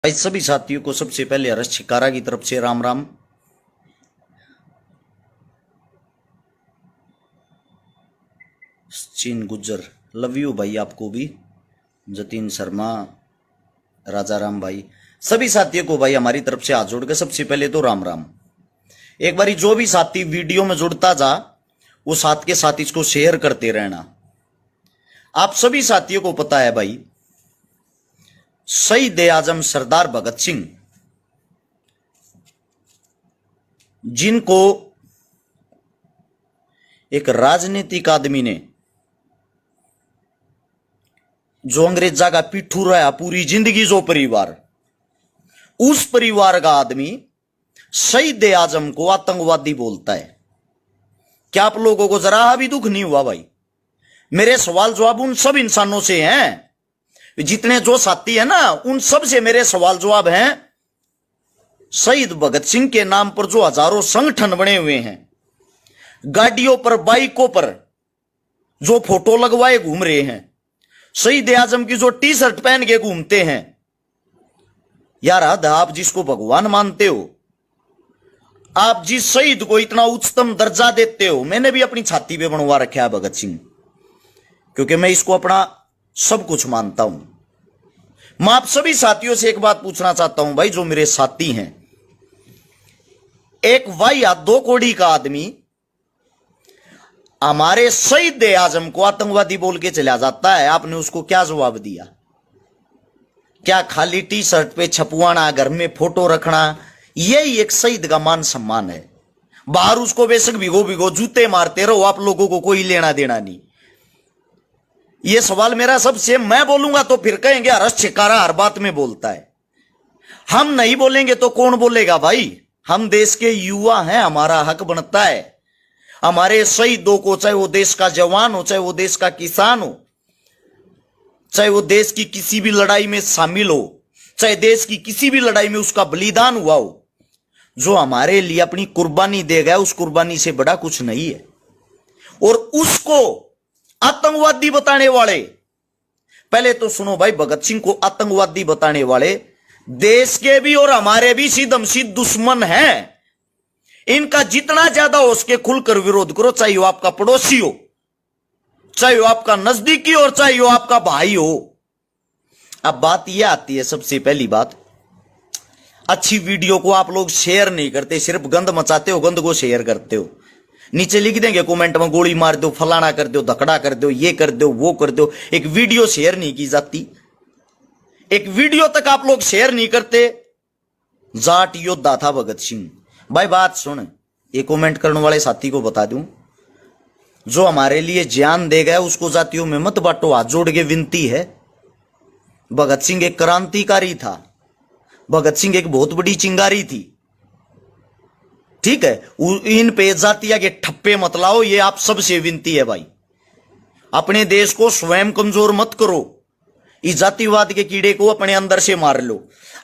भाई सभी साथियों को सबसे पहले हर्ष छिकारा की तरफ से राम राम। चीन गुज्जर लव यू भाई, आपको भी। जतीन शर्मा, राजा राम भाई, सभी साथियों को भाई हमारी तरफ से हाथ जोड़ के सबसे पहले तो राम राम। एक बारी जो भी साथी वीडियो में जुड़ता जा वो साथ के साथ इसको शेयर करते रहना। आप सभी साथियों को पता है भाई, शहीद आजम सरदार भगत सिंह, जिनको एक राजनीतिक आदमी ने जो अंग्रेजा का पिट्ठू रहा पूरी जिंदगी, जो परिवार, उस परिवार का आदमी शहीद आजम को आतंकवादी बोलता है। क्या आप लोगों को जरा भी दुख नहीं हुआ भाई? मेरे सवाल जवाब उन सब इंसानों से हैं, जितने जो साथी है ना, उन सब से मेरे सवाल जवाब हैं। शहीद भगत सिंह के नाम पर जो हजारों संगठन बने हुए हैं, गाड़ियों पर, बाइकों पर जो फोटो लगवाए घूम रहे हैं, शहीद आजम की जो टी शर्ट पहन के घूमते हैं, यार हद, आप जिसको भगवान मानते हो, आप जिस शहीद को इतना उच्चतम दर्जा देते हो, मैंने भी अपनी छाती पे बनवा रखा है भगत सिंह, क्योंकि मैं इसको अपना सब कुछ मानता हूं। मैं आप सभी साथियों से एक बात पूछना चाहता हूं भाई, जो मेरे साथी हैं, एक वाई या दो कोड़ी का आदमी हमारे शहीद आजम को आतंकवादी बोल के चला जाता है, आपने उसको क्या जवाब दिया? क्या खाली टी शर्ट पे छपवाना, घर में फोटो रखना, यही एक शहीद का मान सम्मान है? बाहर उसको बेशक भिगो भिगो जूते मारते रहो, आप लोगों को कोई लेना देना नहीं। ये सवाल मेरा सबसे, मैं बोलूंगा तो फिर कहेंगे हर्ष छिकारा हर बात में बोलता है। हम नहीं बोलेंगे तो कौन बोलेगा भाई? हम देश के युवा हैं, हमारा हक बनता है हमारे शहीदों को, चाहे वो देश का जवान हो, चाहे वो देश का किसान हो, चाहे वो देश की किसी भी लड़ाई में शामिल हो, चाहे देश की किसी भी लड़ाई में उसका बलिदान हुआ हो, जो हमारे लिए अपनी कुर्बानी दे गया, उस कुर्बानी से बड़ा कुछ नहीं है। और उसको आतंकवादी बताने वाले, पहले तो सुनो भाई, भगत सिंह को आतंकवादी बताने वाले देश के भी और हमारे भी सीधम सीध दुश्मन हैं। इनका जितना ज्यादा हो सके खुलकर विरोध करो, चाहे वो आपका पड़ोसी हो, चाहे वो आपका नजदीकी और चाहे वो आपका भाई हो। अब बात यह आती है, सबसे पहली बात, अच्छी वीडियो को आप लोग शेयर नहीं करते, सिर्फ गंद मचाते हो, गंद को शेयर करते हो। नीचे लिख देंगे कमेंट में, गोली मार दो, फलाना कर दो, धकड़ा कर दो, ये कर दो, वो कर दो। एक वीडियो शेयर नहीं की जाती, एक वीडियो तक आप लोग शेयर नहीं करते। जाट योद्धा था भगत सिंह भाई। बात सुन, ये कमेंट करने वाले साथी को बता दूं, जो हमारे लिए जान दे गया उसको जातियों में मत बांटो, हाथ जोड़ के विनती है। भगत सिंह एक क्रांतिकारी था, भगत सिंह एक बहुत बड़ी चिंगारी थी, ठीक है? इन पे जातिया के ठप्पे मत लाओ, ये आप सबसे विनती है भाई। अपने देश को स्वयं कमजोर मत करो, इस जातिवाद के कीड़े को अपने अंदर से मार लो।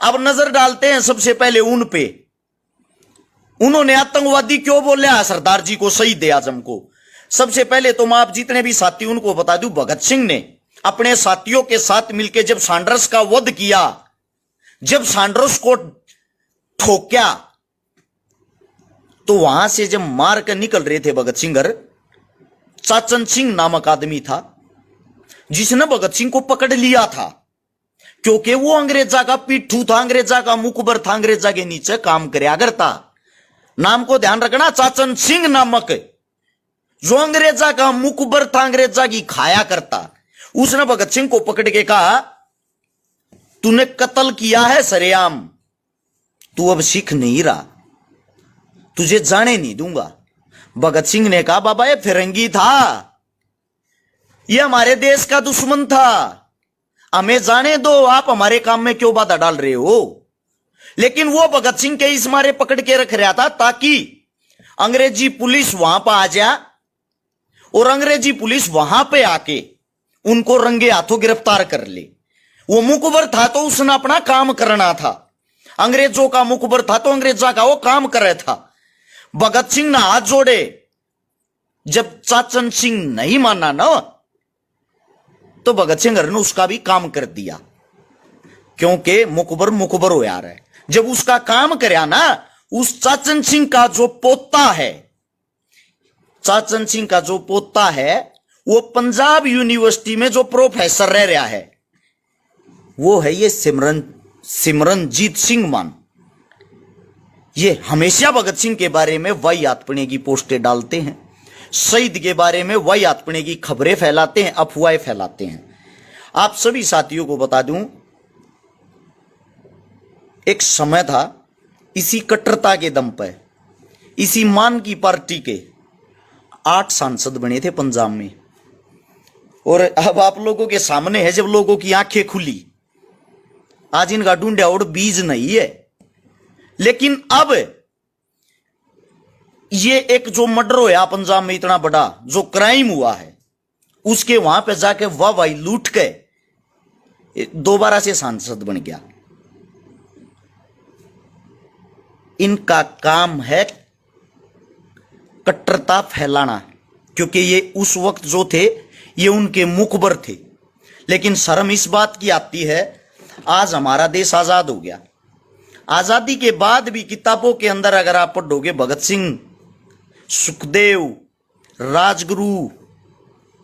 अब नजर डालते हैं सबसे पहले उन पे, उन्होंने आतंकवादी क्यों बोला सरदार जी को, शहीद आजम को। सबसे पहले तो मैं आप जितने भी साथी उनको बता दूं, भगत सिंह ने अपने साथियों के साथ मिलकर जब सैंडर्स का वध किया, जब सैंडर्स को ठोक्या, तो वहां से जब मार कर निकल रहे थे भगत सिंह, चाचन सिंह नामक आदमी था जिसने भगत सिंह को पकड़ लिया था, क्योंकि वो अंग्रेजा का पिट्ठू था, अंग्रेजा का मुखबर था, अंग्रेजा के नीचे काम करया करता। नाम को ध्यान रखना, चाचन सिंह नामक, जो अंग्रेजा का मुखबर था, अंग्रेजा की खाया करता। उसने भगत सिंह को पकड़ के कहा, तूने कत्ल किया है सरेआम, तू अब सीख नहीं रहा, तुझे जाने नहीं दूंगा। भगत सिंह ने कहा, बाबा ये फिरंगी था, ये हमारे देश का दुश्मन था, हमें जाने दो, आप हमारे काम में क्यों बाधा डाल रहे हो? लेकिन वो भगत सिंह के इस मारे पकड़ के रख रहा था ताकि अंग्रेजी पुलिस वहां पर आ जाए और अंग्रेजी पुलिस वहां पे आके उनको रंगे हाथों गिरफ्तार कर ले। वो मुखबर था तो उसने अपना काम करना था, अंग्रेजों का मुखबर था तो अंग्रेजा का वो काम कर रहा था। भगत सिंह ने हाथ जोड़े, जब चाचन सिंह नहीं माना ना, तो भगत सिंह ने उसका भी काम कर दिया। क्योंकि मुखबर मुखबर हो यार है। जब उसका काम करया ना, उस चाचन सिंह का जो पोता है, चाचन सिंह का जो पोता है, वो पंजाब यूनिवर्सिटी में जो प्रोफेसर रह रहा है, वो है ये सिमरनजीत सिंह मान। ये हमेशा भगत सिंह के बारे में वाई आतपने की पोस्टें डालते हैं, शहीद के बारे में वाई आतपने की खबरें फैलाते हैं, अफवाहें फैलाते हैं। आप सभी साथियों को बता दूं, एक समय था, इसी कट्टरता के दम पर, इसी मान की पार्टी के 8 सांसद बने थे पंजाब में। और अब आप लोगों के सामने है, जब लोगों की आंखें खुली, आज इनका ढूंढा और बीज नहीं है। लेकिन अब ये एक जो मर्डर हुआ पंजाब में, इतना बड़ा जो क्राइम हुआ है, उसके वहां पे जाके वाह वाही लूट के दोबारा से सांसद बन गया। इनका काम है कट्टरता फैलाना, क्योंकि ये उस वक्त जो थे ये उनके मुखबर थे। लेकिन शर्म इस बात की आती है, आज हमारा देश आजाद हो गया, आजादी के बाद भी किताबों के अंदर अगर आप पढ़ोगे, भगत सिंह, सुखदेव, राजगुरु,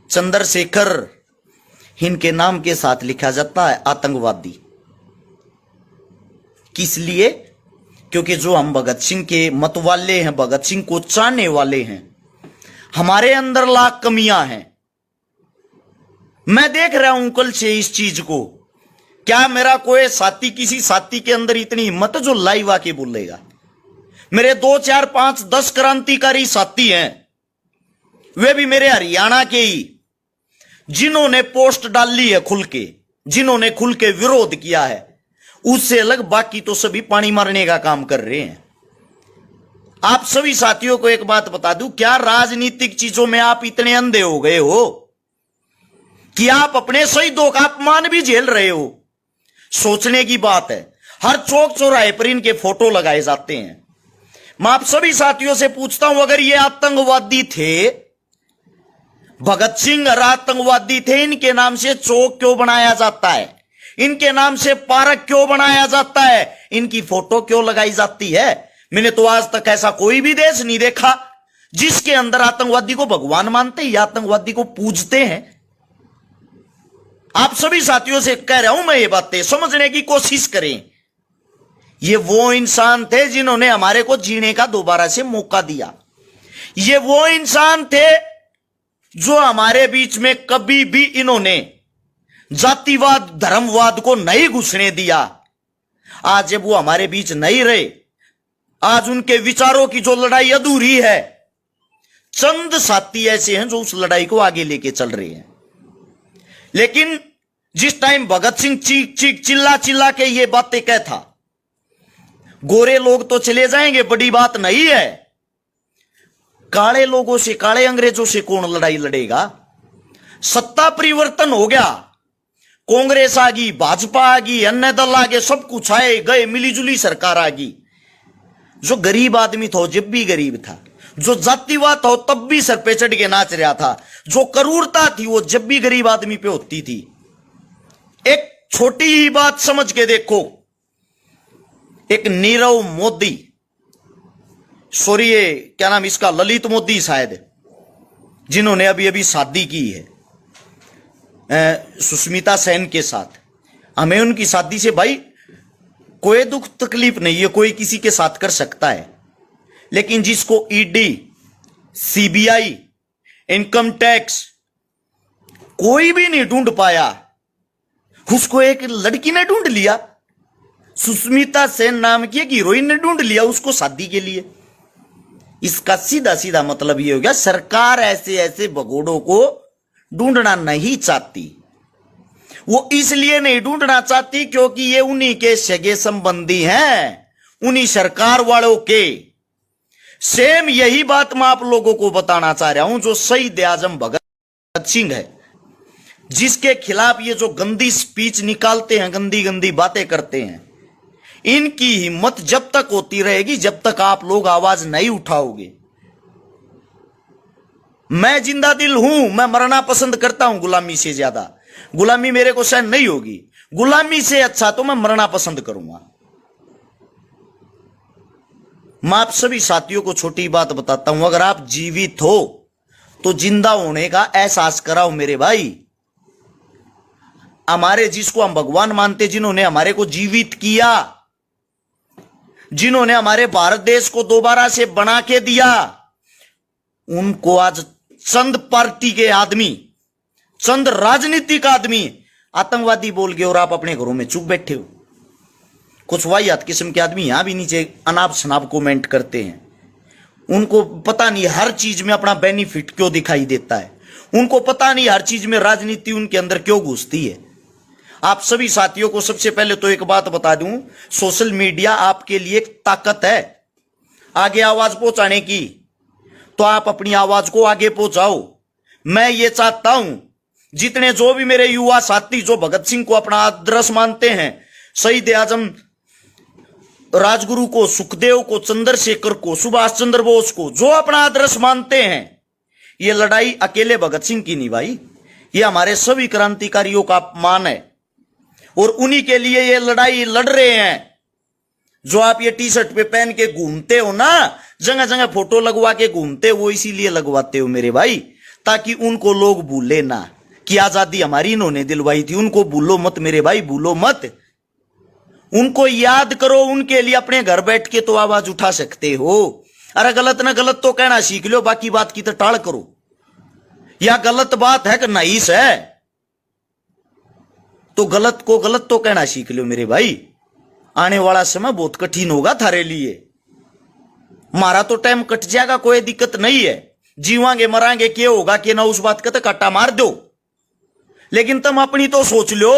चंद्रशेखर, इनके नाम के साथ लिखा जाता है आतंकवादी। किस लिए? क्योंकि जो हम भगत सिंह के मत वाले हैं, भगत सिंह को चाहने वाले हैं, हमारे अंदर लाख कमियां हैं। मैं देख रहा हूं कल से इस चीज को। क्या मेरा कोई साथी, किसी साथी के अंदर इतनी हिम्मत जो लाइव आके बोलेगा? मेरे 2, 4, 5, 10 क्रांतिकारी साथी हैं, वे भी मेरे हरियाणा के ही, जिन्होंने पोस्ट डाली है खुल के, जिन्होंने खुल के विरोध किया है। उससे अलग बाकी तो सभी पानी मारने का काम कर रहे हैं। आप सभी साथियों को एक बात बता दूं, क्या राजनीतिक चीजों में आप इतने अंधे हो गए हो कि आप अपने शहीदों का अपमान भी झेल रहे हो? सोचने की बात है। हर चौक चौराहे पर इनके फोटो लगाए जाते हैं। मैं आप सभी साथियों से पूछता हूं, अगर ये आतंकवादी थे, भगत सिंह आतंकवादी थे, इनके नाम से चौक क्यों बनाया जाता है? इनके नाम से पार्क क्यों बनाया जाता है? इनकी फोटो क्यों लगाई जाती है? मैंने तो आज तक ऐसा कोई भी देश नहीं देखा जिसके अंदर आतंकवादी को भगवान मानते या आतंकवादी को पूजते हैं। आप सभी साथियों से कह रहा हूं मैं, ये बातें समझने की कोशिश करें। ये वो इंसान थे जिन्होंने हमारे को जीने का दोबारा से मौका दिया। ये वो इंसान थे जो हमारे बीच में कभी भी इन्होंने जातिवाद, धर्मवाद को नहीं घुसने दिया। आज जब वो हमारे बीच नहीं रहे, आज उनके विचारों की जो लड़ाई अधूरी है, चंद साथी ऐसे हैं जो उस लड़ाई को आगे लेके चल रहे हैं। लेकिन जिस टाइम भगत सिंह चीख चीख चिल्ला चिल्ला के ये बातें कहता, गोरे लोग तो चले जाएंगे, बड़ी बात नहीं है। काले लोगों से, काले अंग्रेजों से कौन लड़ाई लड़ेगा? सत्ता परिवर्तन हो गया, कांग्रेस आ गई, भाजपा आ गई, अन्य दल आ गए, सब कुछ आए गए, मिलीजुली सरकार आ गई। जो गरीब आदमी था जब भी गरीब था, जो जातिवाद था तब भी सर पे चढ़ के नाच रहा था, जो क्रूरता थी वो जब भी गरीब आदमी पे होती थी। एक छोटी ही बात समझ के देखो, एक नीरव मोदी, सॉरी ये क्या नाम इसका, ललित मोदी शायद, जिन्होंने अभी अभी शादी की है सुष्मिता सेन के साथ। हमें उनकी शादी से भाई कोई दुख तकलीफ नहीं है, कोई किसी के साथ कर सकता है। लेकिन जिसको ईडी, सीबीआई, इनकम टैक्स कोई भी नहीं ढूंढ पाया, उसको एक लड़की ने ढूंढ लिया। सुष्मिता सेन नाम की एक हीरोइन ने ढूंढ लिया उसको शादी के लिए। इसका सीधा सीधा मतलब यह हो गया, सरकार ऐसे ऐसे भगोड़ों को ढूंढना नहीं चाहती। वो इसलिए नहीं ढूंढना चाहती क्योंकि ये उन्हीं के सगे संबंधी हैं, उन्हीं सरकार वालों के। सेम यही बात मैं आप लोगों को बताना चाह रहा हूं, जो शहीद आजम भगत सिंह है, जिसके खिलाफ ये जो गंदी स्पीच निकालते हैं, गंदी गंदी बातें करते हैं, इनकी हिम्मत जब तक होती रहेगी जब तक आप लोग आवाज नहीं उठाओगे। मैं जिंदा दिल हूं, मैं मरना पसंद करता हूं गुलामी से ज्यादा। गुलामी मेरे को सहन नहीं होगी, गुलामी से अच्छा तो मैं मरना पसंद करूंगा। मैं आप सभी साथियों को छोटी बात बताता हूं, अगर आप जीवित हो तो जिंदा होने का एहसास कराओ मेरे भाई। हमारे जिसको हम भगवान मानते, जिन्होंने हमारे को जीवित किया, जिन्होंने हमारे भारत देश को दोबारा से बना के दिया, उनको आज चंद पार्टी के आदमी, चंद राजनीतिक आदमी आतंकवादी बोल गए और आप अपने घरों में चुप बैठे हो। कुछ वाहियात किस्म के आदमी यहां भी नीचे अनाप शनाप कमेंट करते हैं। उनको पता नहीं हर चीज में अपना बेनिफिट क्यों दिखाई देता है, उनको पता नहीं हर चीज में राजनीति उनके अंदर क्यों घुसती है। आप सभी साथियों को सबसे पहले तो एक बात बता दूं, सोशल मीडिया आपके लिए एक ताकत है आगे आवाज पहुंचाने की, तो आप अपनी आवाज को आगे पहुंचाओ। मैं ये चाहता हूं जितने जो भी मेरे युवा साथी जो भगत सिंह को अपना आदर्श मानते हैं, शहीद आजम राजगुरु को, सुखदेव को, चंद्रशेखर को, सुभाष चंद्र बोस को जो अपना आदर्श मानते हैं, ये लड़ाई अकेले भगत सिंह की नहीं भाई, ये हमारे सभी क्रांतिकारियों का अपमान है और उन्हीं के लिए ये लड़ाई लड़ रहे हैं। जो आप ये टी शर्ट पे पहन के घूमते हो ना, जगह जगह फोटो लगवा के घूमते हो, वो इसीलिए लगवाते हो मेरे भाई, ताकि उनको लोग भूले ना कि आजादी हमारी इन्होंने दिलवाई थी। उनको भूलो मत मेरे भाई, भूलो मत, उनको याद करो। उनके लिए अपने घर बैठ के तो आवाज उठा सकते हो। अरे गलत ना गलत तो कहना सीख लो, बाकी बात की तो टाल करो। या गलत बात है कि नाइस है तो गलत को गलत तो कहना सीख लो मेरे भाई। आने वाला समय बहुत कठिन होगा थारे लिए। मारा तो टाइम कट जाएगा, कोई दिक्कत नहीं है, जीवांगे मरांगे, क्या होगा कि ना, उस बात का तो कट्टा मार दो, लेकिन तुम अपनी तो सोच लो।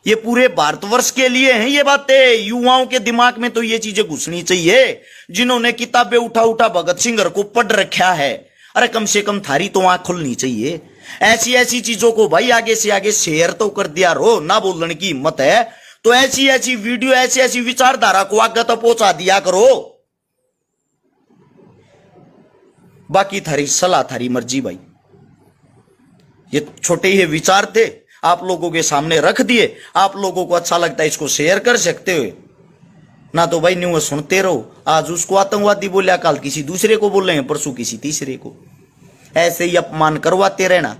ये पूरे भारतवर्ष के लिए हैं ये बातें। युवाओं के दिमाग में तो ये चीजें घुसनी चाहिए। जिन्होंने किताबें उठा उठा भगत सिंह को पढ़ रखा है, अरे कम से कम थारी तो आंख खुलनी चाहिए। ऐसी ऐसी चीजों को भाई आगे से आगे शेयर तो कर दिया रो, ना बोलने की हिम्मत है तो ऐसी ऐसी वीडियो, ऐसी ऐसी विचारधारा को आगे तो पहुंचा दिया करो। बाकी थारी सलाह, थारी मर्जी भाई। ये छोटे ही विचार थे, आप लोगों के सामने रख दिए। आप लोगों को अच्छा लगता है इसको शेयर कर सकते हो ना, तो भाई न्यूज़ सुनते रहो। आज उसको आतंकवादी बोले, कल किसी दूसरे को बोल रहे हैं, परसों किसी तीसरे को, ऐसे ही अपमान करवाते रहना।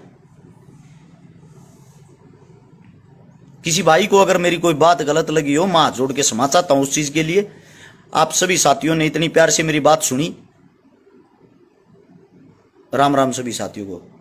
किसी भाई को अगर मेरी कोई बात गलत लगी हो, मैं हाथ जोड़ के क्षमा चाहता हूं उस चीज के लिए। आप सभी साथियों ने इतनी प्यार से मेरी बात सुनी। राम राम सभी साथियों को।